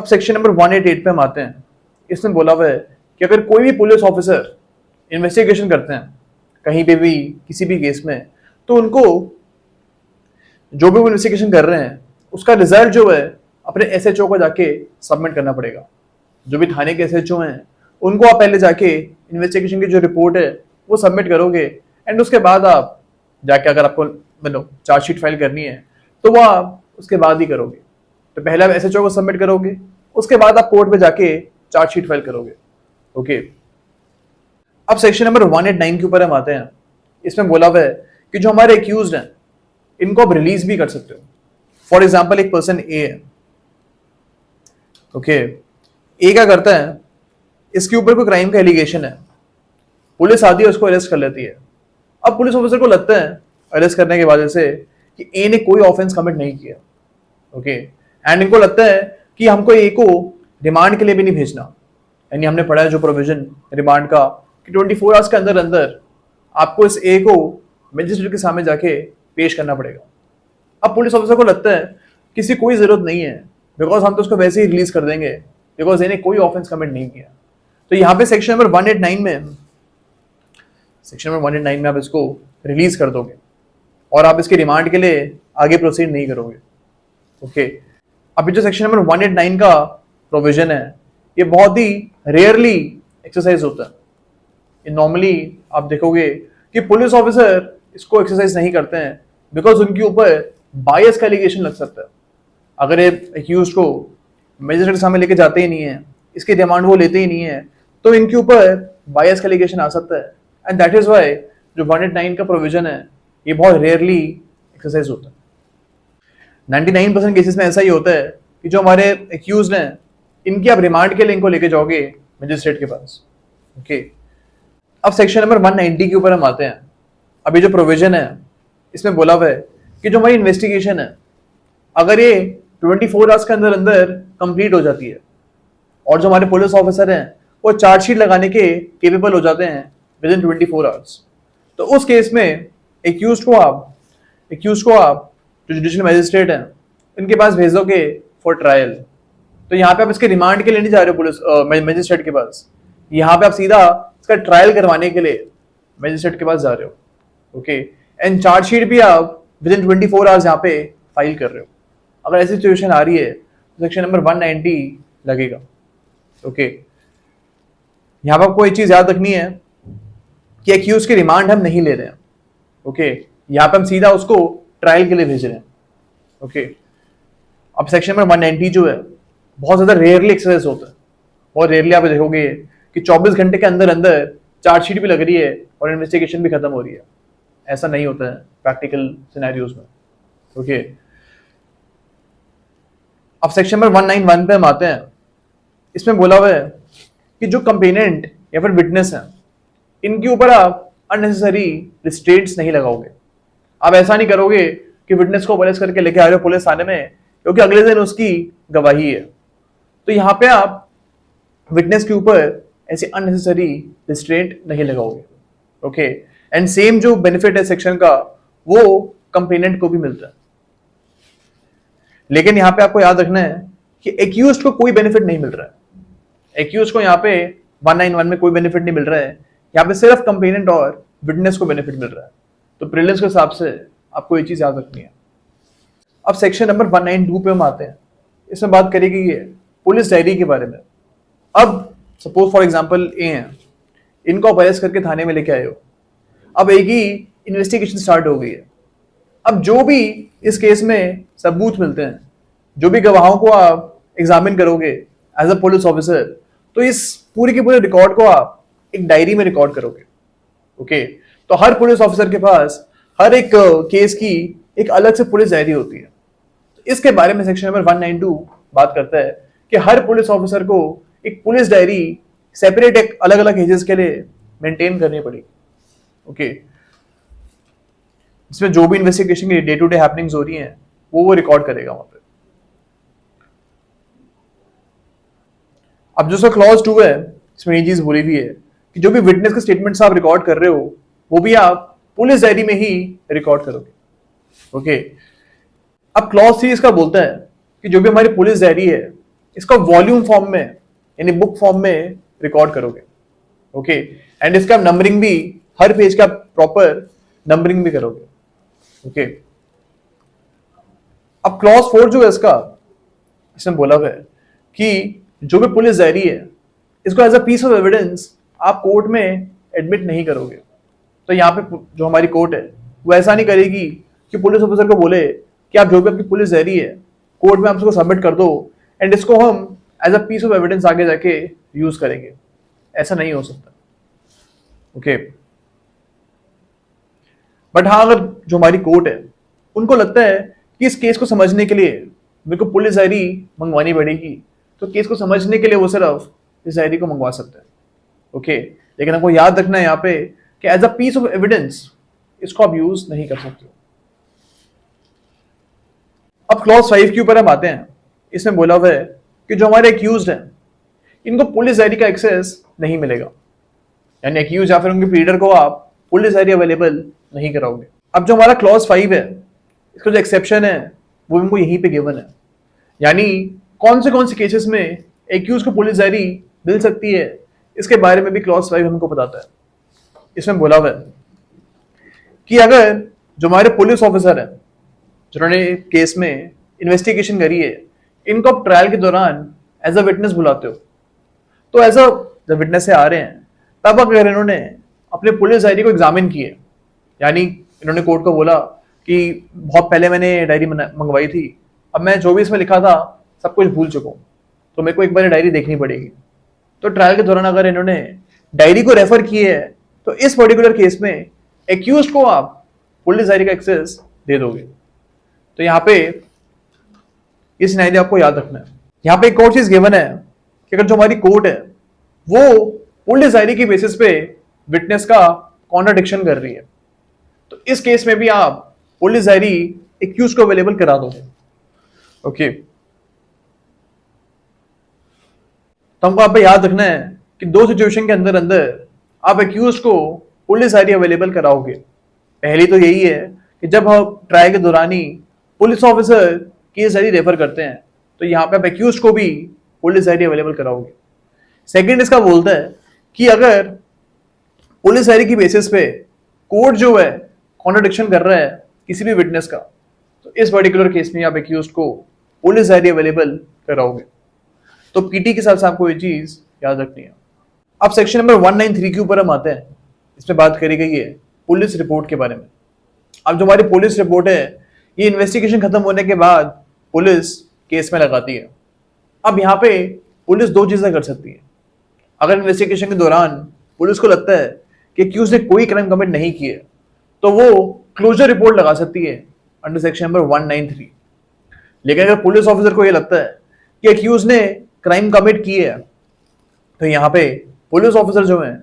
अब section number 188 पे हम आते हैं। इसमें बोला हुआ है कि अगर कोई भी पुलिस ऑफिसर इन्वेस्टिगेशन करते हैं कहीं पे भी किसी भी केस में, तो उनको जो भी वो इन्वेस्टिगेशन कर रहे हैं उसका रिजल्ट जो है अपने एसएचओ को जाके सबमिट करना पड़ेगा। जो भी थाने के एसएचओ हैं उनको आप पहले जाके इन्वेस्टिगेशन की जो रिपोर्ट है वो सबमिट करोगे, एंड उसके बाद आप जाके अगर आपको मतलब चार्जशीट फाइल करनी है तो वो आप उसके बाद ही करोगे। तो पहले आप एसएचओ को सबमिट करोगे, उसके बाद आप कोर्ट में जाके चार्जशीट फाइल करोगे। ओके, अब सेक्शन नंबर 189 के ऊपर हम आते हैं। इसमें बोला हुआ है कि जो हमारे एक्यूज्ड हैं इनको आप रिलीज भी कर सकते हो। फॉर एग्जाम्पल एक पर्सन ए है, ओके, ए क्या करता है, इसके ऊपर कोई क्राइम का एलिगेशन है, पुलिस आती है उसको अरेस्ट कर लेती है। अब पुलिस ऑफिसर को लगता है अरेस्ट करने के वजह से कि ए ने कोई ऑफेंस कमिट नहीं किया, ओके, एंड इनको लगता है कि हमको ए को रिमांड के लिए भी नहीं भेजना। यानी हमने पढ़ा है जो प्रोविजन रिमांड का कि 24 आवर्स के अंदर अंदर आपको इस ए को मजिस्ट्रेट के सामने जाके पेश करना पड़ेगा। अब पुलिस ऑफिसर को लगता है किसी कोई जरूरत नहीं है, बिकॉज हम तो उसको वैसे ही रिलीज कर देंगे, बिकॉज इन्हें कोई ऑफेंस कमिट नहीं किया। तो यहाँ पे सेक्शन नंबर 189 में आप इसको रिलीज कर दोगे और आप इसके रिमांड के लिए आगे प्रोसीड नहीं करोगे। ओके, अभी जो सेक्शन नंबर 189 का प्रोविजन है ये बहुत ही रेयरली एक्सरसाइज होता है। नॉर्मली आप देखोगे कि पुलिस ऑफिसर इसको एक्सरसाइज नहीं करते हैं बिकॉज उनके ऊपर बायस का एलिगेशन लग सकता है। अगर ये एक्यूज को मजिस्ट्रेट के सामने लेके जाते ही नहीं है, इसकी डिमांड वो लेते ही नहीं है, तो इनके ऊपर बायस का एलिगेशन आ सकता है। एंड दैट इज वाई जो 189 का प्रोविजन है ये बहुत रेयरली एक्सरसाइज होता है। 99% केसेस में ऐसा ही होता है कि जो हमारे एक्यूज हैं इनकी आप रिमांड के लिए इनको लेके जाओगे मजिस्ट्रेट के पास। ओके, अब सेक्शन नंबर 190 के ऊपर हम आते हैं। अभी जो प्रोविजन है इसमें बोला हुआ है कि जो हमारी इन्वेस्टिगेशन है अगर ये 24 आवर्स के अंदर अंदर कंप्लीट हो जाती है और जो हमारे पुलिस ऑफिसर हैं वो चार्जशीट लगाने के केपेबल हो जाते हैं विद इन 24 आवर्स, तो उस केस में एक्यूज को आप जो जुडिशियल मैजिस्ट्रेट हैं इनके पास भेज दोगे फॉर ट्रायल। तो यहाँ पे आप इसके रिमांड के लिए नहीं जा रहे हो पुलिस मैजिस्ट्रेट के पास, यहाँ पे आप सीधा इसका ट्रायल करवाने के लिए मैजिस्ट्रेट के पास जा रहे हो। ओके, एंड चार्जशीट भी आप विद इन 24 आवर्स यहाँ पे फाइल कर रहे हो। अगर ऐसी सिचुएशन आ रही है तो सेक्शन नंबर 190 लगेगा। ओके, यहाँ पर आपको एक चीज याद रखनी है कि एक्यूज की रिमांड हम नहीं ले रहे हैं। ओके, यहाँ पे हम सीधा उसको ट्रायल के लिए भेज रहे हैं। ओके, अब सेक्शन नंबर 190 जो है बहुत ज्यादा रेयरली एक्सरसाइज होता है। बहुत रेयरली आप देखोगे कि 24 घंटे के अंदर अंदर चार्जशीट भी लग रही है और इन्वेस्टिगेशन भी खत्म हो रही है। ऐसा नहीं होता है प्रैक्टिकल सिनेरियोज में। ओके, अब सेक्शन नंबर 191 पे हम आते हैं। इसमें बोला हुआ है कि जो कंप्लेनेंट या फिर विटनेस है इनके ऊपर आप अननेसेसरी रिस्ट्रेंट्स नहीं लगाओगे। आप ऐसा नहीं करोगे कि विटनेस को अरेस्ट करके लेके आ रहे हो पुलिस थाने में क्योंकि अगले दिन उसकी गवाही है। तो यहाँ पे आप विटनेस के ऊपर ऐसे अननेसेसरी रिस्ट्रेंट नहीं लगाओगे। ओके, एंड सेम जो बेनिफिट है सेक्शन का वो कंप्लेनेंट को भी मिलता है। लेकिन यहाँ पे आपको याद रखना है कि एक्यूज्ड को कोई बेनिफिट नहीं मिल रहा है। एक्यूज्ड को यहाँ पे 191 में कोई बेनिफिट नहीं मिल रहा है, यहाँ पे सिर्फ कंप्लेनेंट और विटनेस को बेनिफिट मिल रहा है। तो प्रिलिम्स के हिसाब से आपको ये चीज याद रखनी है। अब सेक्शन नंबर 192 पे हम आते हैं। इसमें बात करेगी ये पुलिस डायरी के बारे में। अब सपोज फॉर एग्जांपल ए हैं, इनको आप अरेस्ट करके थाने में लेके आए हो। अब एक ही इन्वेस्टिगेशन स्टार्ट हो गई है। अब जो भी इस केस में सबूत मिलते हैं, जो भी गवाहों को आप एग्जामिन करोगे एज अ पुलिस ऑफिसर, तो इस पूरे के पूरे रिकॉर्ड को आप एक डायरी में रिकॉर्ड करोगे। ओके, तो हर पुलिस ऑफिसर के पास हर एक केस की एक अलग से पुलिस डायरी होती है। तो इसके बारे में सेक्शन नंबर 192 बात करता है कि हर पुलिस ऑफिसर को एक पुलिस डायरी सेपरेट एक अलग अलग केसेस के लिए मेंटेन करनी पड़ेगी। ओके, इसमें जो भी इन्वेस्टिगेशन की डे टू डे हैपनिंग्स हो रही हैं वो रिकॉर्ड करेगा वहां पे। अब जो उसका क्लॉज 2 है इसमें ये चीज बोली हुई है कि जो भी विटनेस के स्टेटमेंट्स आप रिकॉर्ड कर रहे हो वो भी आप पुलिस डायरी में ही रिकॉर्ड करोगे। ओके, अब क्लॉज 3 इसका बोलता है कि जो भी हमारी पुलिस डायरी है इसका वॉल्यूम फॉर्म में यानी बुक फॉर्म में रिकॉर्ड करोगे। ओके, एंड इसका नंबरिंग भी हर पेज का प्रॉपर नंबरिंग भी करोगे। ओके, अब क्लॉज 4 जो है इसमें बोला हुआ है कि जो भी पुलिस डायरी है इसको as a piece of evidence आप कोर्ट में एडमिट नहीं करोगे। तो यहाँ पे जो हमारी कोर्ट है वो ऐसा नहीं करेगी कि पुलिस ऑफिसर को बोले कि आप जो भी आपकी पुलिस डायरी है कोर्ट में आप इसको सबमिट कर दो एंड इसको हम as a piece of evidence आगे जाके यूज करेंगे। ऐसा नहीं हो सकता। ओके, बट हाँ, अगर जो हमारी कोर्ट है उनको लगता है कि इस केस को समझने के लिए मेरे को पुलिस डायरी मंगवानी पड़ेगी, तो केस को समझने के लिए वो सिर्फ इस डायरी को मंगवा सकते हैं। ओके, लेकिन आपको याद रखना है यहाँ पे कि as a piece of evidence इसको आप यूज नहीं कर सकते। अब क्लॉज 5 के ऊपर हम आते हैं। इसमें बोला हुआ है कि जो हमारे एक्यूज्ड हैं इनको पुलिस डायरी का एक्सेस नहीं मिलेगा, यानी एक्यूज या फिर उनके प्लीडर को आप पुलिस डायरी अवेलेबल नहीं कराओगे। अब जो हमारा क्लॉज 5 है इसका जो एक्सेप्शन है वो हमको यहीं पे गिवन है, यानी कौन से केसेस में एक्यूज को पुलिस डायरी मिल सकती है इसके बारे में भी क्लॉज 5 हमको बताता है। इसमें बोला हुआ है कि अगर जो हमारे पुलिस ऑफिसर हैं जिन्होंने केस में इन्वेस्टिगेशन करी है इनको आप ट्रायल के दौरान एज अ विटनेस बुलाते हो, तो एज अ जब विटनेस से आ रहे हैं तब अगर इन्होंने अपने पुलिस डायरी को एग्जामिन किए, यानी इन्होंने कोर्ट को बोला कि बहुत पहले मैंने डायरी मंगवाई थी, अब मैं जो भी इसमें लिखा था सब कुछ भूल चुका हूँ, तो मेरे को एक बार डायरी देखनी पड़ेगी। तो ट्रायल के दौरान अगर इन्होंने डायरी को रेफर किए है तो इस पर्टिकुलर केस में एक्यूज को आप पुलिस डायरी का एक्सेस दे दोगे। तो यहाँ पे ये सिनेरियो आपको याद रखना है। यहाँ पे एक और चीज गिवन है कि अगर जो हमारी कोर्ट है वो पुलिस डायरी की बेसिस पे विटनेस का कॉन्ट्राडिक्शन कर रही है, तो इस केस में भी आप पुलिस डायरी एक्यूज को अवेलेबल करा दोगे। ओके, तो हमको आप पे याद रखना है कि दो सिचुएशन के अंदर अंदर आप एक्यूज को पुलिस डायरी अवेलेबल कराओगे। पहली तो यही है कि जब हम ट्रायल के दौरान ही police officer case diary refer करते हैं तो यहाँ पे आप एक्यूज को भी पुलिस डायरी अवेलेबल कराओगे। सेकंड इसका बोलता है कि अगर पुलिस डायरी की बेसिस पे कोर्ट जो है कॉन्ट्रडिक्शन कर रहा है किसी भी विटनेस का, तो इस पर्टिकुलर केस में आप एक्यूज को पुलिस डायरी अवेलेबल कराओगे। तो पीटी के साथ से आपको ये चीज याद रखनी है। अब सेक्शन नंबर 193 के ऊपर हम आते हैं। इसमें बात करी गई है पुलिस रिपोर्ट के बारे में। अब जो हमारी पुलिस रिपोर्ट है ये इन्वेस्टिगेशन खत्म होने के बाद पुलिस केस में लगाती है। अब यहाँ पे पुलिस दो चीजें कर सकती है। अगर इन्वेस्टिगेशन के दौरान पुलिस को लगता है कि एक्यूज ने कोई क्राइम कमिट नहीं किया तो वो क्लोजर रिपोर्ट लगा सकती है अंडर सेक्शन नंबर 193। लेकिन अगर पुलिस ऑफिसर को ये लगता है कि एक्यूज ने क्राइम कमिट की है तो यहाँ पे पुलिस ऑफिसर जो है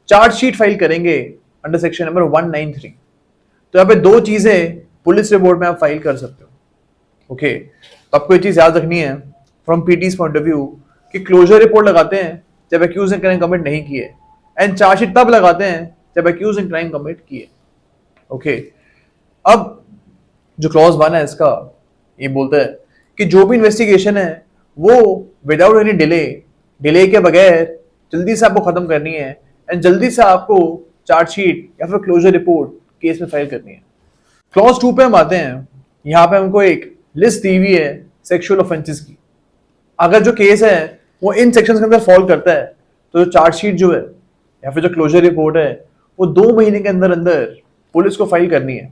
चार्जशीट फाइल करेंगे अंडर सेक्शन नंबर 193। तो यहाँ पे दो चीजें पुलिस रिपोर्ट में आप फाइल कर सकते हो। ओके, तो आपको ये चीज याद रखनी है from PTs point of view कि क्लोजर रिपोर्ट लगाते हैं जब एक्यूज ने क्राइम कमिट नहीं किए एंड चार्जशीट तब लगाते हैं जब एक्यूज ने क्राइम कमिट किए। ओके, अब जो क्लॉज 1 है इसका ये बोलता है कि जो भी इन्वेस्टिगेशन है वो विदाउट एनी डिले के बगैर जल्दी से आपको खत्म करनी है एंड जल्दी से आपको चार्जशीट या फिर क्लोजर रिपोर्ट केस में फाइल करनी है। क्लॉज 2 पे हम आते हैं। यहाँ पे हमको एक लिस्ट दी हुई है सेक्सुअल ऑफेंसेस की। अगर जो केस है वो इन सेक्शंस के अंदर फॉल करता है तो जो चार्जशीट जो है या फिर जो क्लोजर रिपोर्ट है वो 2 महीने के अंदर अंदर पुलिस को फाइल करनी है।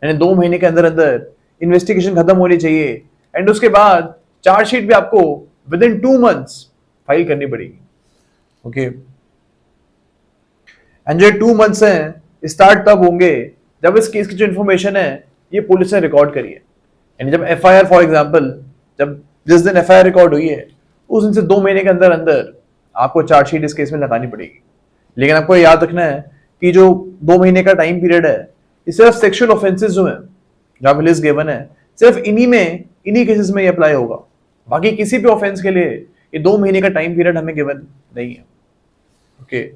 यानी 2 महीने के अंदर अंदर इन्वेस्टिगेशन खत्म होनी चाहिए एंड उसके बाद चार्जशीट भी आपको विद इन 2 मंथ्स फाइल करनी पड़ेगी। ओके, एंड जो 2 मंथ्स हैं स्टार्ट तब होंगे जब इस केस की जो इन्फॉर्मेशन है ये पुलिस ने रिकॉर्ड करी है। यानी जब एफआईआर फॉर एग्जांपल जब जिस दिन एफआईआर रिकॉर्ड हुई है उस दिन से 2 महीने के अंदर अंदर आपको चार्जशीट इस केस में लगानी पड़ेगी। लेकिन आपको याद रखना है कि जो 2 महीने का टाइम पीरियड है ये सिर्फ सेक्सुअल ऑफेंसेस जो है जहां पे लिस्ट गिवन है सिर्फ इन्हीं केसेस में ये अप्लाई होगा। बाकी किसी भी ऑफेंस के लिए ये 2 महीने का टाइम पीरियड हमें गिवन नहीं है। ओके,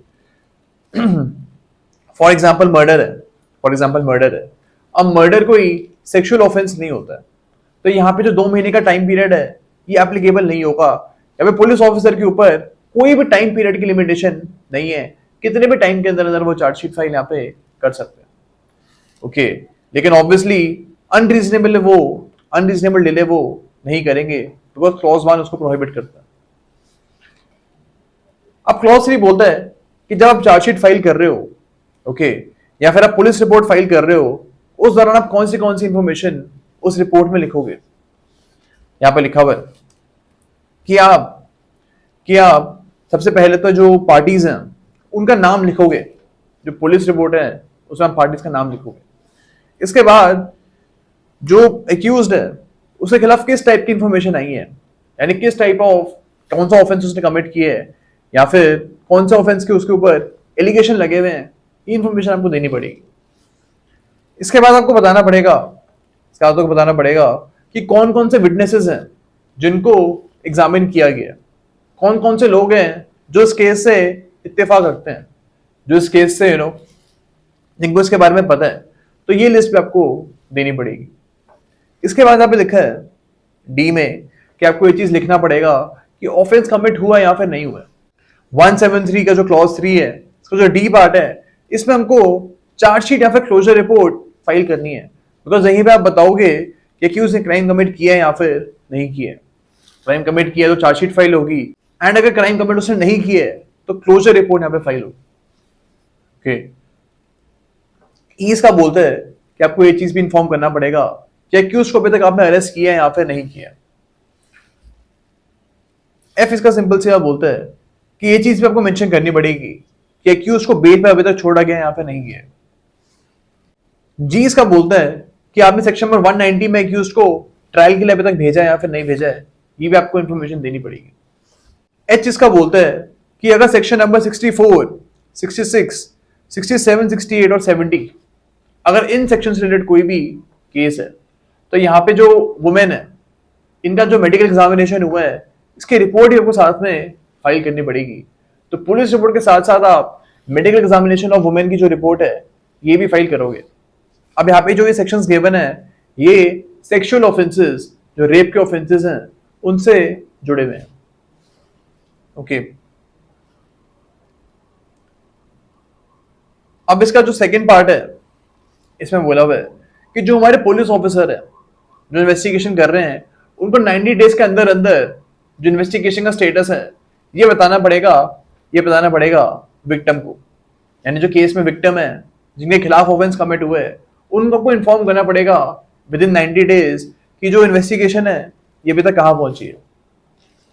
फॉर एग्जाम्पल मर्डर है। अब मर्डर कोई सेक्सुअल ऑफेंस नहीं होता है तो यहाँ पे जो 2 महीने का टाइम पीरियड है ये एप्लीकेबल नहीं होगा या फिर पुलिस ऑफिसर के ऊपर कोई भी टाइम पीरियड की लिमिटेशन नहीं है, कितने भी टाइम के अंदर अंदर वो चार्जशीट फाइल यहाँ पे कर सकते हैं। ओके, लेकिन ऑब्वियसली अनरीजनेबल डिले वो नहीं करेंगे, बिकॉज क्लॉज 1 उसको प्रोहिबिट करता है। अब क्लॉज 3 बोलता है कि जब आप चार्जशीट फाइल कर रहे हो, ओके, या फिर आप पुलिस रिपोर्ट फाइल कर रहे हो, उस दौरान आप कौन सी इंफॉर्मेशन उस रिपोर्ट में लिखोगे। यहां पे लिखा हुआ है कि आप सबसे पहले तो जो पार्टीज हैं उनका नाम लिखोगे। जो पुलिस रिपोर्ट है उसमें आप पार्टीज का नाम लिखोगे। इसके बाद जो एक्यूज्ड है उसके खिलाफ किस टाइप की इंफॉर्मेशन आई है, यानी किस टाइप ऑफ कौन सा ऑफेंस उसने कमिट किया है, या फिर कौन सा ऑफेंस के उसके ऊपर एलिगेशन लगे हुए हैं, ये इंफॉर्मेशन आपको देनी पड़ेगी। इसके बाद आपको बताना पड़ेगा कि कौन कौन से विटनेसेस हैं जिनको एग्जामिन किया गया, कौन कौन से लोग हैं जो इस केस से इत्तेफाक रखते हैं, जो इस केस से जिनको इसके बारे में पता है, तो ये लिस्ट भी आपको देनी पड़ेगी। इसके बाद यहाँ पे लिखा है डी में कि आपको ये चीज लिखना पड़ेगा कि ऑफेंस कमिट हुआ या फिर नहीं हुआ। 173 का जो क्लॉज 3 है, इसका जो डी पार्ट है, इसमें हमको चार्जशीट या फिर क्लोजर रिपोर्ट फाइल करनी है, बिकॉज यहीं पे आप बताओगे कि एक्यूज ने क्राइम कमिट किया है या फिर नहीं किया है। क्राइम कमिट किया तो चार्जशीट फाइल होगी, एंड अगर क्राइम कमिट उसने नहीं किया है तो क्लोजर रिपोर्ट यहाँ पे फाइल होगी। ओके, इसका बोलते हैं कि आपको ये चीज भी इन्फॉर्म करना पड़ेगा कि एक्यूज को अभी तक आपने अरेस्ट किया है या फिर नहीं किया। एफ इसका सिंपल से बोलता है कि ये चीज भी आपको मेंशन करनी पड़ेगी कि एक्यूज को बेल पे अभी तक छोड़ा गया है या फिर नहीं गया। जी इसका बोलता है कि आपने सेक्शन नंबर 190 में एक्यूज को ट्रायल के लिए अभी तक भेजा है या फिर नहीं भेजा है, ये भी आपको इंफॉर्मेशन देनी पड़ेगी। एच इसका बोलता है कि अगर सेक्शन नंबर 64, 66, 67, 68 और 70 अगर इन सेक्शन से रिलेटेड कोई भी केस है, तो यहाँ पे जो वुमेन है इनका जो मेडिकल एग्जामिनेशन हुआ है, इसकी रिपोर्ट ही आपको साथ में फाइल करनी पड़ेगी। तो पुलिस रिपोर्ट के साथ साथ आप मेडिकल एग्जामिनेशन ऑफ वुमेन की जो रिपोर्ट है ये भी फाइल करोगे। अब यहाँ पे जो ये सेक्शंस गिवन है, ये सेक्सुअल ऑफेंसेस, जो रेप के ऑफेंसेस हैं, उनसे जुड़े हुए हैं। ओके, अब इसका जो सेकंड पार्ट है, इसमें बोला हुआ है कि जो हमारे पुलिस ऑफिसर है जो इन्वेस्टिगेशन कर रहे हैं, उनको 90 डेज के अंदर अंदर जो इन्वेस्टिगेशन का स्टेटस है ये बताना पड़ेगा विक्टिम को, यानी जो केस में विक्टिम है जिनके खिलाफ ऑफेंस कमिट हुए हैं, उनको इन्फॉर्म करना पड़ेगा विद इन 90 डेज कि जो इन्वेस्टिगेशन है ये अभी तक कहाँ पहुंची है।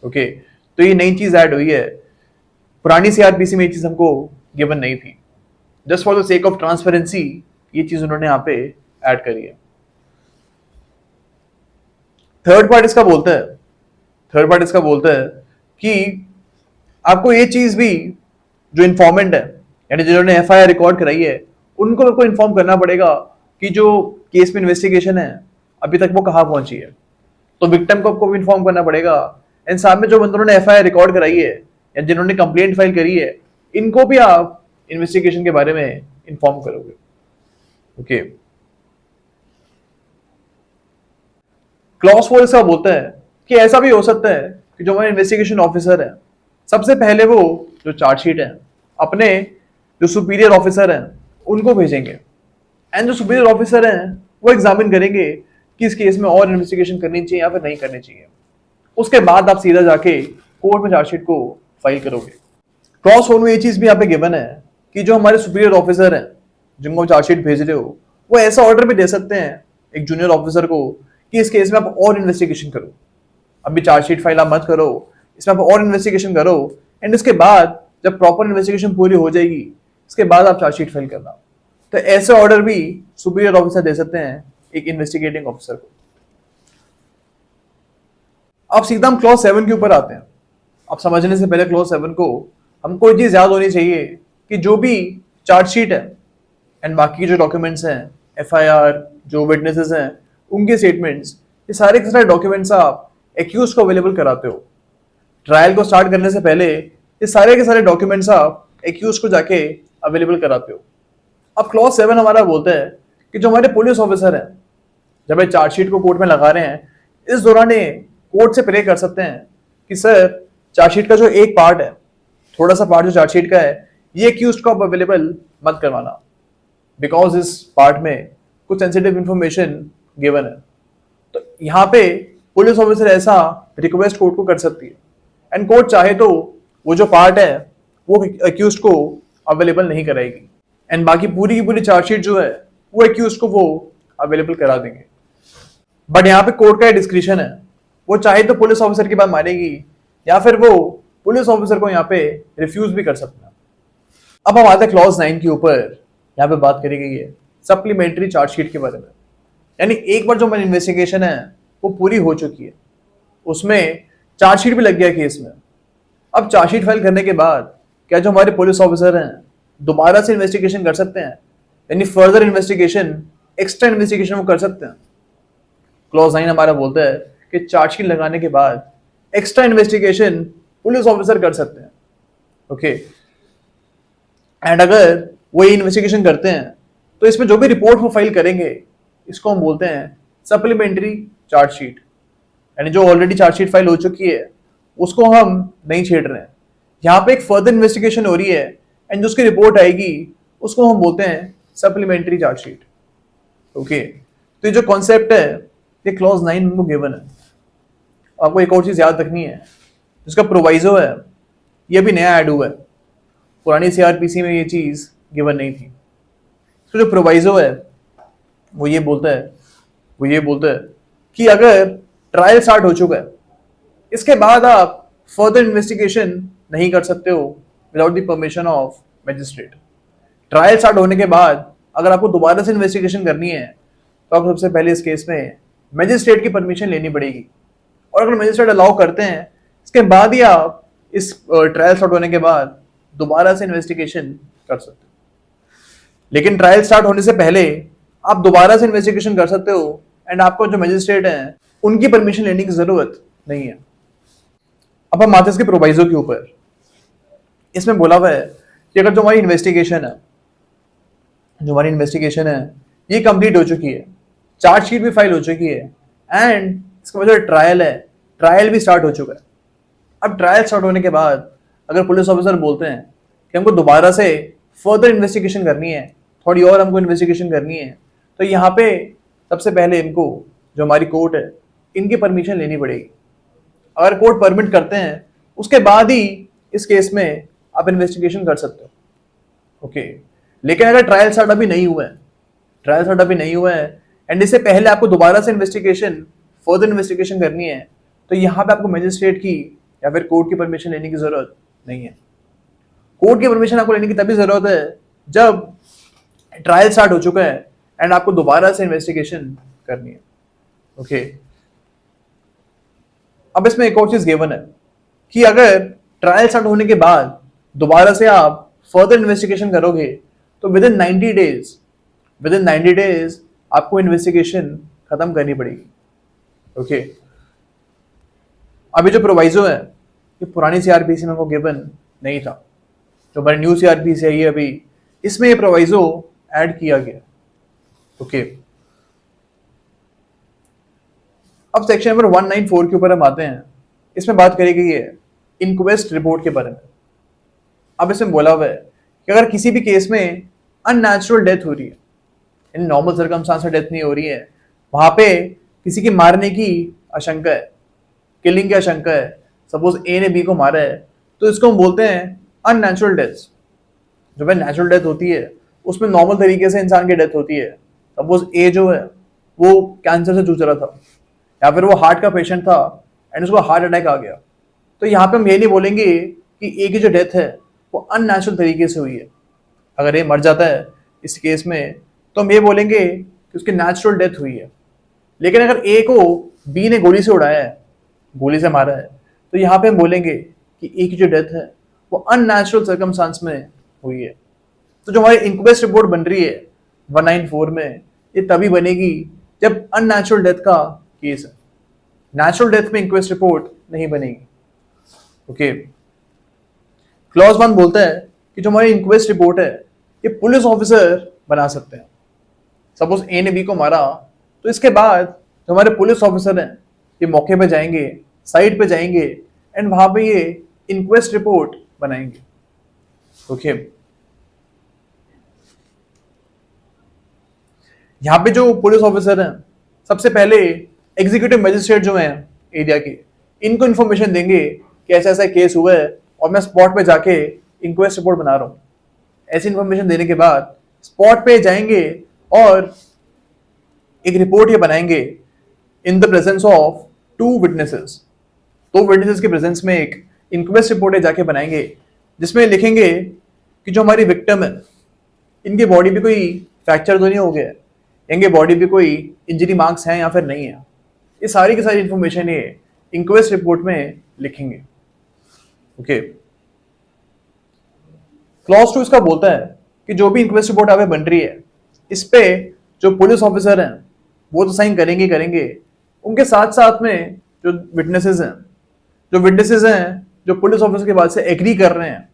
ओके, तो ये नई चीज ऐड हुई है, पुरानी सीआरपीसी में ये चीज हमको गिवन नहीं थी। Just for the sake of transparency ये चीज उन्होंने यहाँ पे ऐड करी है। थर्ड पार्ट इसका बोलता है कि आपको ये चीज भी जो इन्फॉर्मेंट है, यानी जिन्होंने एफआईआर रिकॉर्ड कराई है, उनको आपको इन्फॉर्म करना पड़ेगा कि जो केस में इन्वेस्टिगेशन है अभी तक वो कहाँ पहुंची है। तो विक्टिम को आपको इन्फॉर्म करना पड़ेगा, एंड साथ में जो बंदों ने एफआईआर रिकॉर्ड कराई है या जिन्होंने कंप्लेंट फाइल करी है, इनको भी आप इन्वेस्टिगेशन के बारे में इन्फॉर्म करोगे। ओके, क्लॉज 4 इसका बोलता है कि ऐसा भी हो सकता है कि जो हमारे इन्वेस्टिगेशन ऑफिसर है, सबसे पहले वो जो चार्जशीट है अपने जो सुपीरियर ऑफिसर हैं उनको भेजेंगे, एंड जो सुपीरियर ऑफिसर हैं वो एग्जामिन करेंगे कि इस केस में और इन्वेस्टिगेशन करनी चाहिए या फिर नहीं करनी चाहिए। उसके बाद आप सीधा जाके कोर्ट में चार्जशीट को फाइल करोगे। क्लॉज 4 में ये चीज भी यहाँ पे गिवन है कि जो हमारे सुपीरियर ऑफिसर हैं जिनको चार्जशीट भेज रहे हो, वो ऐसा ऑर्डर भी दे सकते हैं एक जूनियर ऑफिसर को कि इस केस में आप और इन्वेस्टिगेशन करो, अभी चार्जशीट फाइल आप मत करो, इसमें आप और इन्वेस्टिगेशन करो, एंड इसके बाद जब प्रॉपर इन्वेस्टिगेशन पूरी हो जाएगी इसके बाद आप चार्जशीट फाइल करना। तो ऐसे ऑर्डर भी सुपीरियर ऑफिसर दे सकते हैं एक इन्वेस्टिगेटिंग ऑफिसर को। अब सीधा हम क्लॉज 7 के ऊपर आते हैं। अब समझने से पहले क्लॉज 7 को हमको ये चीज याद होनी चाहिए कि जो भी चार्जशीट है एंड बाकी जो डॉक्यूमेंट्स हैं, एफआईआर, जो विटनेसेस हैं, उनके स्टेटमेंट्स, ये सारे के सारे डॉक्यूमेंट्स आप एक्यूज को अवेलेबल कराते हो। ट्रायल को स्टार्ट करने से पहले ये सारे के सारे डॉक्यूमेंट्स आप एक्यूज को जाके अवेलेबल कराते हो। अब क्लॉज 7 हमारा बोलता है कि जो हमारे पुलिस ऑफिसर हैं जब ये चार्जशीट को कोर्ट में लगा रहे हैं, इस दौरान कोर्ट से प्रे कर सकते हैं कि सर चार्जशीट का जो एक पार्ट है, थोड़ा सा पार्ट जो चार्जशीट का है, ये एक्यूज को आप अवेलेबल मत करवाना, बिकॉज इस पार्ट में कुछ सेंसिटिव इंफॉर्मेशन गिवन है। तो यहाँ पे पुलिस ऑफिसर ऐसा रिक्वेस्ट कोर्ट को कर सकती है, एंड कोर्ट चाहे तो वो जो पार्ट है वो एक्यूज को अवेलेबल नहीं कराएगी, एंड बाकी पूरी की पूरी चार्जशीट जो है वो एक्यूज को वो अवेलेबल करा देंगे। बट यहाँ पे कोर्ट का डिस्क्रिप्शन है, वो चाहे तो पुलिस ऑफिसर की बात मानेगी या फिर वो पुलिस ऑफिसर को यहाँ पे रिफ्यूज भी कर सकता है। अब हम आते हैं क्लॉज 9 के ऊपर। यहाँ पे बात करी गई है सप्लीमेंट्री चार्जशीट के बारे में, यानी एक बार जो हमारी इन्वेस्टिगेशन है वो पूरी हो चुकी है, उसमें चार्जशीट भी लग गया केस में। अब चार्जशीट फाइल करने के बाद क्या जो हमारे पुलिस ऑफिसर हैं दोबारा से इन्वेस्टिगेशन कर सकते हैं, यानी फर्दर इन्वेस्टिगेशन, एक्स्ट्रा इन्वेस्टिगेशन वो कर सकते हैं? क्लॉज 9 हमारा बोलता है कि चार्जशीट लगाने के बाद एक्स्ट्रा इन्वेस्टिगेशन पुलिस ऑफिसर कर सकते हैं। ओके, एंड अगर वो ये इन्वेस्टिगेशन करते हैं तो इसमें जो भी रिपोर्ट वो फाइल करेंगे इसको हम बोलते हैं सप्लीमेंट्री चार्जशीट, यानी जो ऑलरेडी चार्जशीट फाइल हो चुकी है उसको हम नहीं छेड़ रहे हैं। यहाँ पे एक फर्दर इन्वेस्टिगेशन हो रही है एंड जो उसकी रिपोर्ट आएगी उसको हम बोलते हैं सप्लीमेंट्री चार्जशीट। ओके, तो ये जो कॉन्सेप्ट है ये क्लॉज 9 में गिवन है। आपको एक और चीज याद रखनी है, जिसका प्रोवाइजो है ये भी नया ऐड हुआ है, पुरानी सीआरपीसी में ये चीज गिवन नहीं थी। तो जो प्रोवाइजो है वो ये बोलता है कि अगर ट्रायल स्टार्ट हो चुका है इसके बाद आप फर्दर इन्वेस्टिगेशन नहीं कर सकते हो without the permission of magistrate. Trial start होने के बाद अगर आपको दोबारा से इन्वेस्टिगेशन करनी है तो आपको सबसे पहले इस केस में मैजिस्ट्रेट की परमिशन लेनी पड़ेगी, और अगर मैजिस्ट्रेट अलाउ करते हैं इसके बाद ही आप इस ट्रायल स्टार्ट होने के बाद दोबारा से इन्वेस्टिगेशन कर सकते हो। लेकिन ट्रायल स्टार्ट होने से पहले आप दोबारा से इन्वेस्टिगेशन कर सकते हो एंड आपको जो मैजिस्ट्रेट हैं उनकी परमिशन लेने की जरूरत नहीं है। अब हम आते हैं इसके प्रोवाइजो के ऊपर। इसमें बोला हुआ है कि अगर जो हमारी इन्वेस्टिगेशन है ये कंप्लीट हो चुकी है, चार्जशीट भी फाइल हो चुकी है एंड इसका मतलब ट्रायल है, ट्रायल भी स्टार्ट हो चुका है। अब ट्रायल स्टार्ट होने के बाद अगर पुलिस ऑफिसर बोलते हैं कि हमको दोबारा से फर्दर इन्वेस्टिगेशन करनी है, थोड़ी और हमको इन्वेस्टिगेशन करनी है, तो यहाँ पे सबसे पहले इनको जो हमारी कोर्ट है इनकी परमिशन लेनी पड़ेगी। अगर कोर्ट परमिट करते हैं उसके बाद ही इस केस में आप इन्वेस्टिगेशन कर सकते हो। ओके, लेकिन अगर ट्रायल स्टार्ट अभी नहीं हुआ है एंड इससे पहले आपको दोबारा से फर्दर इन्वेस्टिगेशन करनी है, तो यहाँ पे आपको मैजिस्ट्रेट की या फिर कोर्ट की परमिशन लेने की जरूरत नहीं है। कोर्ट की परमिशन आपको लेने की तभी जरूरत है जब ट्रायल स्टार्ट हो चुका है एंड आपको दोबारा से इन्वेस्टिगेशन करनी है। ओके, अब इसमें एक और चीज गिवन है कि अगर ट्रायल स्टार्ट होने के बाद दोबारा से आप फर्दर इन्वेस्टिगेशन करोगे तो विद इन 90 डेज आपको इन्वेस्टिगेशन खत्म करनी पड़ेगी। ओके, अभी जो प्रोवाइजो है ये पुरानी सीआरपीसी में वो गिवन नहीं था, जो हमारी न्यू सीआरपीसी है ये अभी इसमें ये प्रोवाइजो ऐड किया गया। ओके, अब सेक्शन नंबर 194 के ऊपर हम आते हैं। इसमें बात करी गई है इंक्वेस्ट रिपोर्ट के बारे में। अब इसमें बोला हुआ है कि अगर किसी भी केस में अननेचुरल डेथ हो रही है, इन नॉर्मल सर्कमस्टांस से डेथ नहीं हो रही है, वहां पे किसी के मारने की आशंका है, किलिंग की आशंका है, सपोज ए ने बी को मारा है, तो इसको हम बोलते हैं अननेचुरल डेथ। जो भाई नेचुरल डेथ होती है उसमें नॉर्मल तरीके से इंसान की डेथ होती है। सपोज ए जो है वो कैंसर से जूझ रहा था या फिर वो हार्ट का पेशेंट था एंड उसको हार्ट अटैक आ गया, तो यहाँ पे हम ये नहीं बोलेंगे कि ए की जो डेथ है वो अननेचुरल तरीके से हुई है। अगर ए मर जाता है इस केस में तो हम ये बोलेंगे कि उसकी नेचुरल डेथ हुई है। लेकिन अगर ए को बी ने गोली से उड़ाया है, गोली से मारा है, तो यहाँ पे हम बोलेंगे कि ए की जो डेथ है वो अननेचुरल सर्कमस्टांस में हुई है। तो जो हमारी इंक्वेस्ट रिपोर्ट बन रही है 194 में, ये तभी बनेगी जब अननेचुरल डेथ का केस है। नेचुरल डेथ में इंक्वेस्ट रिपोर्ट नहीं बनेगी। ओके, क्लॉज 1 बोलता है कि जो हमारी इंक्वेस्ट रिपोर्ट है ये पुलिस ऑफिसर बना सकते हैं। सपोज ए ने बी को मारा, तो इसके बाद जो हमारे पुलिस ऑफिसर हैं ये मौके पे जाएंगे, साइट पे जाएंगे एंड वहां पे ये इंक्वेस्ट रिपोर्ट बनाएंगे। ओके, यहाँ पे जो पुलिस ऑफिसर हैं सबसे पहले एग्जीक्यूटिव मजिस्ट्रेट जो हैं एरिया के, इनको इन्फॉर्मेशन देंगे कि ऐसा ऐसा केस हुआ है और मैं स्पॉट पे जाके इंक्वेस्ट रिपोर्ट बना रहा हूँ। ऐसी इन्फॉर्मेशन देने के बाद स्पॉट पे जाएंगे और एक रिपोर्ट ये बनाएंगे in the presence of 2 witnesses. 2 witnesses के प्रेजेंस में एक इंक्वेस्ट रिपोर्ट जाके बनाएंगे जिसमें लिखेंगे कि जो हमारी विक्टिम है इनकी बॉडी पे कोई फ्रैक्चर तो नहीं हो गया, इनके बॉडी पे कोई इंजरी मार्क्स हैं या फिर नहीं है। ये सारी की सारी इंफॉर्मेशन ये इंक्वेस्ट रिपोर्ट में लिखेंगे। ओके, क्लॉज 2 इसका बोलता है कि जो भी इंक्वेस्ट रिपोर्ट आगे बन रही है इस पे जो पुलिस ऑफिसर हैं वो तो साइन करेंगे, उनके साथ साथ में जो विटनेसेस हैं जो पुलिस ऑफिसर के बात से एग्री कर रहे हैं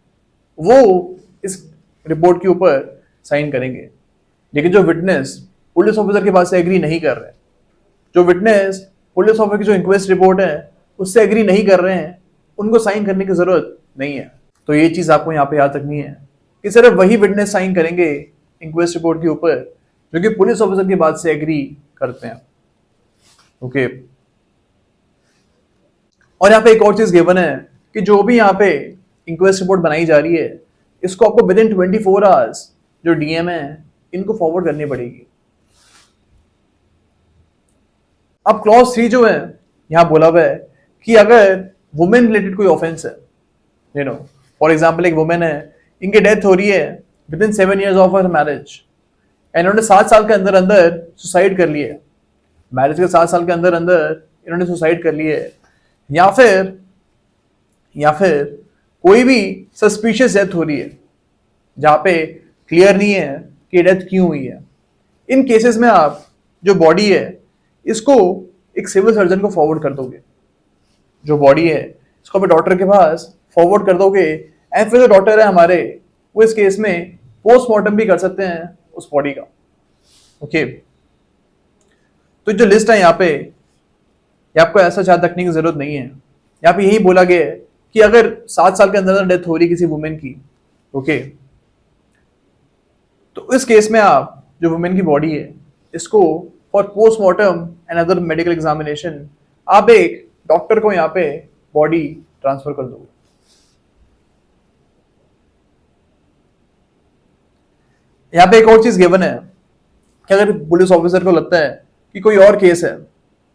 वो इस रिपोर्ट के ऊपर साइन करेंगे। लेकिन जो विटनेस पुलिस ऑफिसर के बात से एग्री नहीं कर रहे, जो विटनेस पुलिस ऑफिसर की जो इंक्वेस्ट रिपोर्ट है उससे एग्री नहीं कर रहे हैं, उनको साइन करने की जरूरत नहीं है। तो ये चीज आपको यहाँ पे याद रखनी है कि सिर्फ वही विटनेस साइन करेंगे इंक्वेस्ट रिपोर्ट के ऊपर जो कि पुलिस ऑफिसर की बात से एग्री करते हैं। ओके, और यहाँ पे एक और चीज गिवन है कि जो भी यहाँ पे इंक्वेस्ट रिपोर्ट बनाई जा रही है इसको आपको विद इन 24 आवर्स जो डीएम है इनको फॉरवर्ड करनी पड़ेगी। अब क्लॉज 3 जो है यहां बोला हुआ है कि अगर वुमेन रिलेटेड कोई ऑफेंस है, फॉर एग्जाम्पल एक वुमेन है, इनकी डेथ हो रही है with in 7 years of her marriage and इन्होंने 7 साल के अंदर अंदर सुसाइड कर लिया है, मैरिज के 7 साल के अंदर अंदर इन्होंने सुसाइड कर लिया है, या फिर कोई भी सस्पिशियस डेथ हो रही है जहां पे क्लियर नहीं है कि डेथ क्यों हुई है, इन केसेस में आप जो बॉडी है इसको एक सिविल सर्जन को फॉरवर्ड कर दोगे। जो बॉडी है इसको अपने डॉक्टर के पास फॉरवर्ड कर दोगे एंड फिर जो डॉक्टर है हमारे वो इस केस में पोस्टमार्टम भी कर सकते हैं उस बॉडी का। ओके, तो जो लिस्ट है यहाँ पे ये आपको ऐसा याद रखने की जरूरत नहीं है। यहाँ पे यही बोला गया है कि अगर 7 साल के अंदर डेथ हो रही किसी वुमेन की, ओके, तो इस केस में आप जो वुमेन की बॉडी है इसको for postmortem and other medical examination आप एक डॉक्टर को यहाँ पे बॉडी ट्रांसफर कर दोगे। यहाँ पे एक और चीज गिवन है कि अगर पुलिस ऑफिसर को लगता है कि कोई और केस है,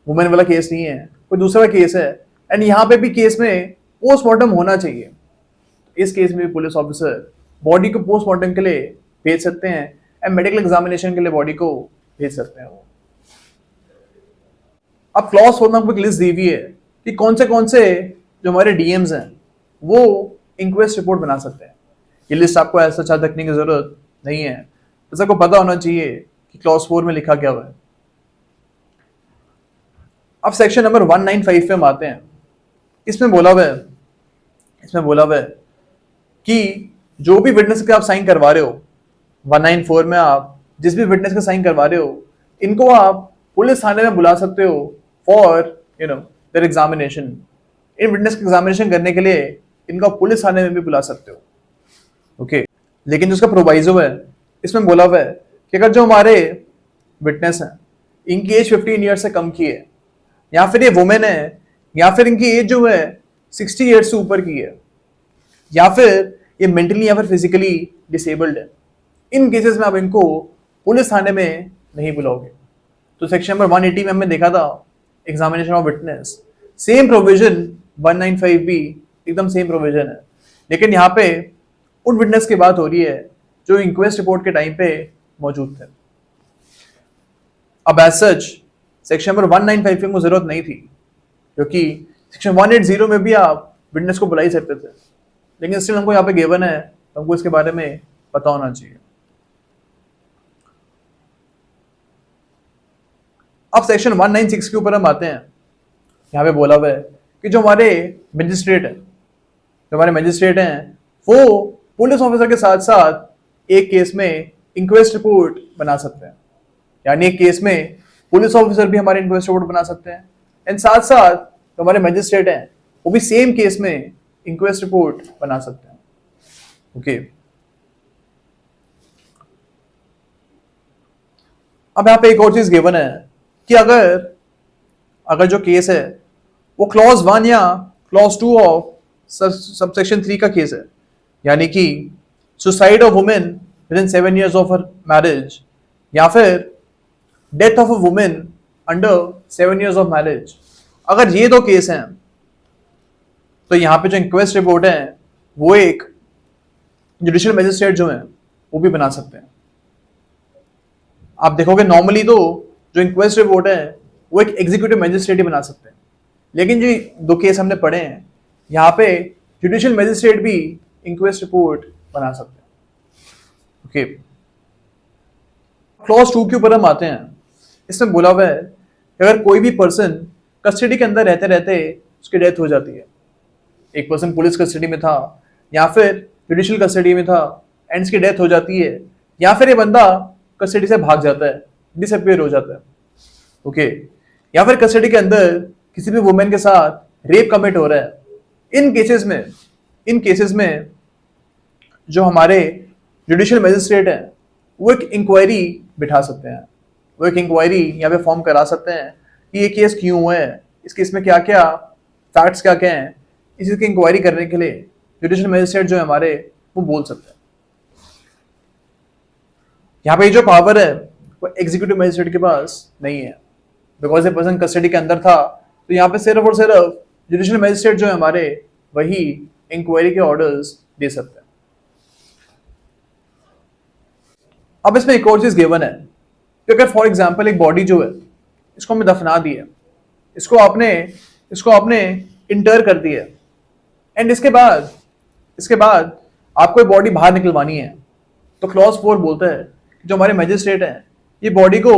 वुमेन वाला केस नहीं है, कोई दूसरा केस है एंड यहाँ पे भी केस में पोस्टमार्टम होना चाहिए, इस केस में भी पुलिस ऑफिसर बॉडी को पोस्टमार्टम के लिए भेज सकते हैं एंड मेडिकल एग्जामिनेशन के लिए बॉडी को भेज सकते हैं। अब क्लॉज 4 में आपको एक लिस्ट दी हुई है कि कौन से जो हमारे डीएम्स हैं वो इंक्वेस्ट रिपोर्ट बना सकते हैं। ये लिस्ट आपको ऐसा याद रखने की जरूरत नहीं है, बस आपको पता होना चाहिए कि क्लॉज 4 में लिखा क्या हुआ है। अब सेक्शन नंबर 195 पे हम आते हैं। इसमें बोला हुआ है कि जो भी विटनेस के आप साइन करवा रहे हो 194 में, आप जिस भी विटनेस का साइन करवा रहे हो इनको आप पुलिस थाने में बुला सकते हो for their examination. In witness की एग्जामिनेशन करने के लिए इनको पुलिस थाने में भी बुला सकते हो। ओके, लेकिन जो उसका प्रोवाइजो है इसमें बोला हुआ है कि अगर जो हमारे विटनेस हैं इनकी एज 15 ईयर्स से कम की है, या फिर ये वुमेन है, या फिर इनकी एज जो है 60 ईयर्स से ऊपर की है, या फिर ये मेंटली या फिर फिजिकली डिसेबल्ड है, इन केसेस में आप इनको पुलिस थाने में नहीं बुलाओगे। तो सेक्शन नंबर 180 में हमने देखा था examination of witness, same provision 195 भी एकदम सेम प्रोविजन है, लेकिन यहाँ पे उन विटनेस की बात हो रही है जो इंक्वेस्ट रिपोर्ट के टाइम पे मौजूद थे। अब एज सच सेक्शन नंबर 195 में जरूरत नहीं थी क्योंकि सेक्शन 180 में भी आप विटनेस को बुला ही सकते थे, लेकिन स्टिल हमको यहाँ पे गिवन है तो हमको इसके बारे में पता होना चाहिए। अब सेक्शन 196 के ऊपर हम आते हैं। यहाँ पे बोला हुआ है कि जो हमारे मजिस्ट्रेट हैं वो पुलिस ऑफिसर के साथ साथ एक केस में इंक्वेस्ट रिपोर्ट बना सकते हैं, यानी एक केस में पुलिस ऑफिसर भी हमारे इंक्वेस्ट रिपोर्ट बना सकते हैं एंड साथ साथ जो हमारे मजिस्ट्रेट हैं वो भी सेम केस में इंक्वेस्ट रिपोर्ट बना सकते हैं। ओके, अब यहाँ पे एक और चीज गिवन है कि अगर जो केस है वो क्लॉज 1 या क्लॉज 2 ऑफ सबसेक्शन 3 का केस है, यानी कि suicide of women with in 7 years of her marriage या फिर death of a women under 7 years of marriage, अगर ये दो केस हैं तो यहाँ पे जो इंक्वेस्ट रिपोर्ट है वो एक जुडिशियल मजिस्ट्रेट जो है वो भी बना सकते हैं। आप देखोगे नॉर्मली तो जो इंक्वेस्ट रिपोर्ट है वो एक एग्जीक्यूटिव मजिस्ट्रेट ही बना सकते हैं, लेकिन जो दो केस हमने पढ़े हैं यहाँ पे जुडिशियल मजिस्ट्रेट भी इंक्वेस्ट रिपोर्ट बना सकते हैं। ओके, क्लॉज 2 के ऊपर हम आते हैं। इसमें बोला हुआ है कि अगर कोई भी पर्सन कस्टडी के अंदर रहते रहते उसकी डेथ हो जाती है, एक पर्सन पुलिस कस्टडी में था या फिर जुडिशियल कस्टडी में था एंड इसकी डेथ हो जाती है, या फिर ये बंदा कस्टडी से भाग जाता है, डिसअपीयर हो जाता है। ओके, या फिर कस्टडी के अंदर किसी भी वुमेन के साथ रेप कमिट हो रहा है, इन केसेस में जो हमारे जुडिशियल मजिस्ट्रेट हैं वो एक इंक्वायरी बिठा सकते हैं, वो एक इंक्वायरी यहाँ पे फॉर्म करा सकते हैं कि ये केस क्यों हुआ है, इस केस में क्या क्या फैक्ट्स क्या क्या हैं, इस चीज की इंक्वायरी करने के लिए जुडिशियल मजिस्ट्रेट जो है हमारे वो बोल सकते हैं। यहाँ पे जो पावर है वो एग्जीक्यूटिव मजिस्ट्रेट के पास नहीं है, बिकॉज ये पर्सन कस्टडी के अंदर था, तो यहाँ पे सिर्फ और सिर्फ जुडिशियल मजिस्ट्रेट जो है हमारे वही इंक्वायरी के ऑर्डर्स दे सकते हैं। अब इसमें एक और चीज गिवन है कि अगर फॉर एग्जांपल एक बॉडी जो है इसको हमें दफना दी है, इसको आपने इंटर कर दिया है एंड इसके बाद आपको ये बॉडी बाहर निकलवानी है, तो क्लॉज 4 बोलता है कि जो हमारे मजिस्ट्रेट हैं ये बॉडी को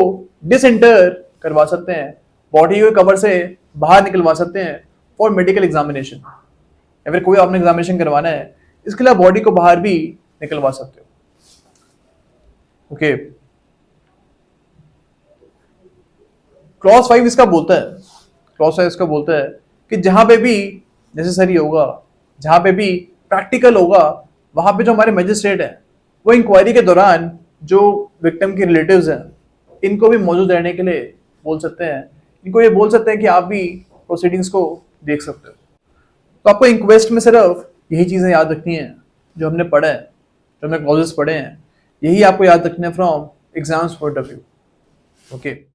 डिसइंटर करवा सकते हैं, बॉडी को कवर से बाहर निकलवा सकते हैं फॉर मेडिकल एग्जामिनेशन, या फिर कोई आपने एग्जामिनेशन करवाना है इसके लिए बॉडी को बाहर भी निकलवा सकते हो। ओके, क्लॉज 5 इसका बोलता है कि जहां पे भी नेसेसरी होगा, जहां पे भी प्रैक्टिकल होगा, वहां पे जो हमारे मजिस्ट्रेट हैं वो इंक्वायरी के दौरान जो विक्टिम के रिलेटिव्स हैं इनको भी मौजूद रहने के लिए बोल सकते हैं, इनको ये बोल सकते हैं कि आप भी प्रोसीडिंग्स को देख सकते हो। तो आपको इंक्वेस्ट में सिर्फ यही चीजें याद रखनी है जो हमने पढ़ा है, जो हमने क्लॉजेस पढ़े हैं, यही आपको याद रखना है from exams point of view. Okay.